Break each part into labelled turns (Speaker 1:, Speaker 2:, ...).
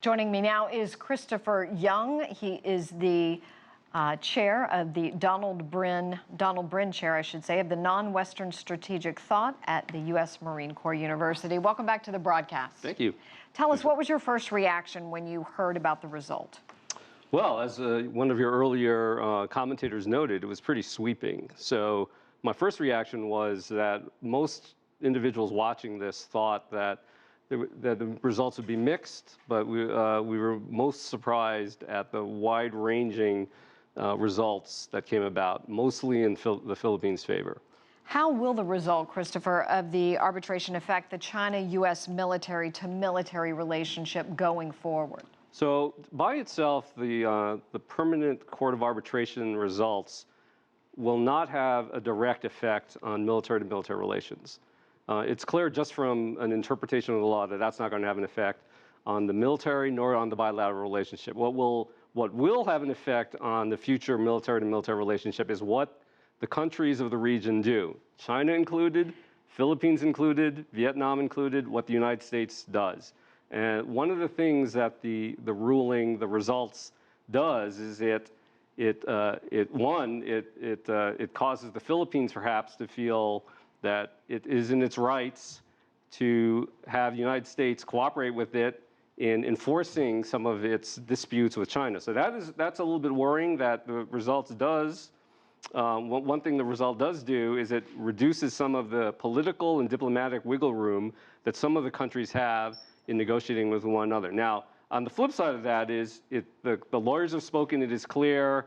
Speaker 1: Joining me now is Christopher Young. He is the chair of the Donald Brin Chair, I should say, of the Non-Western Strategic Thought at the U.S. Marine Corps University. Welcome back to the broadcast.
Speaker 2: Thank you.
Speaker 1: Tell us, what was your first reaction when you heard about the result?
Speaker 2: Well, as one of your earlier commentators noted, it was pretty sweeping. So my first reaction was that most individuals watching this thought that the results would be mixed, but we were most surprised at the wide-ranging results that came about, mostly in the Philippines' favor.
Speaker 1: How will the result, Christopher, of the arbitration affect the China-U.S. military-to-military relationship going forward?
Speaker 2: So, by itself, the Permanent Court of Arbitration results will not have a direct effect on military-to-military relations. It's clear just from an interpretation of the law that that's not going to have an effect on the military nor on the bilateral relationship. What will have an effect on the future military-to-military relationship is what the countries of the region do, China included, Philippines included, Vietnam included, what the United States does. And one of the things that the results does is it causes the Philippines perhaps to feel that it is in its rights to have the United States cooperate with it in enforcing some of its disputes with China. So that's a little bit worrying that the results does. One thing the result does do is it reduces some of the political and diplomatic wiggle room that some of the countries have in negotiating with one another. Now, on the flip side of that is the lawyers have spoken. It is clear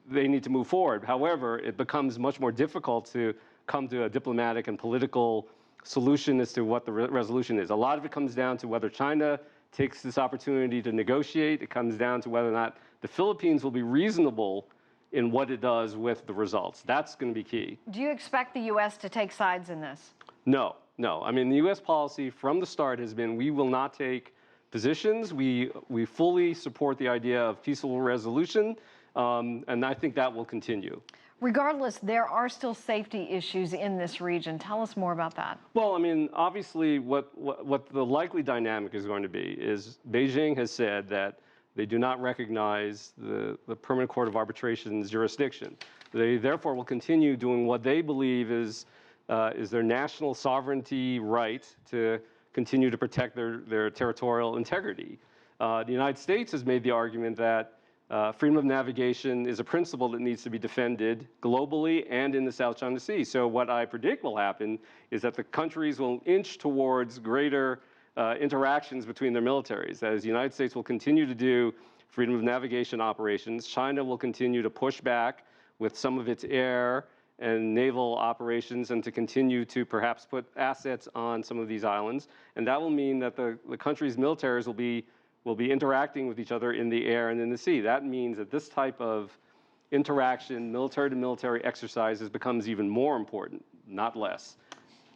Speaker 2: they need to move forward. However, it becomes much more difficult to come to a diplomatic and political solution as to what the resolution is. A lot of it comes down to whether China takes this opportunity to negotiate. It comes down to whether or not the Philippines will be reasonable in what it does with the results. That's going to be key.
Speaker 1: Do you expect the U.S. to take sides in this?
Speaker 2: No. I mean, the U.S. policy from the start has been we will not take positions. We fully support the idea of peaceful resolution. And I think that will continue.
Speaker 1: Regardless, there are still safety issues in this region. Tell us more about that.
Speaker 2: Well, I mean, obviously, what the likely dynamic is going to be is Beijing has said that they do not recognize the Permanent Court of Arbitration's jurisdiction. They therefore will continue doing what they believe is their national sovereignty right to continue to protect their territorial integrity. The United States has made the argument that freedom of navigation is a principle that needs to be defended globally and in the South China Sea. So what I predict will happen is that the countries will inch towards greater interactions between their militaries. As the United States will continue to do freedom of navigation operations, China will continue to push back with some of its air and naval operations and to continue to perhaps put assets on some of these islands. And that will mean that the countries' militaries will be interacting with each other in the air and in the sea. That means that this type of interaction, military-to-military exercises, becomes even more important, not less.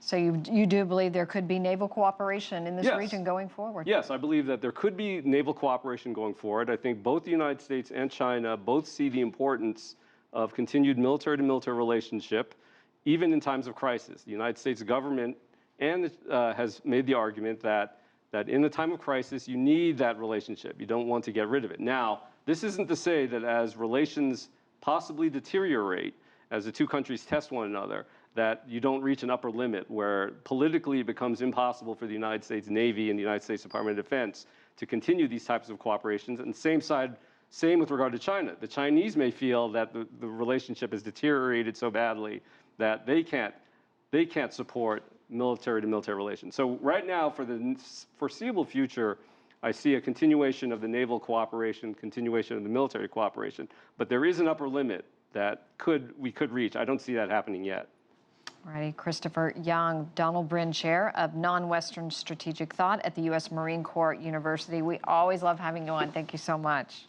Speaker 1: So you do believe there could be naval cooperation in this region going forward?
Speaker 2: Yes, I believe that there could be naval cooperation going forward. I think both the United States and China both see the importance of continued military-to-military relationship, even in times of crisis. The United States government has made the argument that in the time of crisis, you need that relationship. You don't want to get rid of it. Now, this isn't to say that as relations possibly deteriorate, as the two countries test one another, that you don't reach an upper limit where politically it becomes impossible for the United States Navy and the United States Department of Defense to continue these types of cooperations. And same with regard to China. The Chinese may feel that the relationship has deteriorated so badly that they can't support military-to-military relations. So right now, for the foreseeable future, I see a continuation of the naval cooperation, continuation of the military cooperation. But there is an upper limit that we could reach. I don't see that happening yet.
Speaker 1: All righty, Christopher Young, Donald Brin Chair of Non-Western Strategic Thought at the U.S. Marine Corps University. We always love having you on. Thank you so much.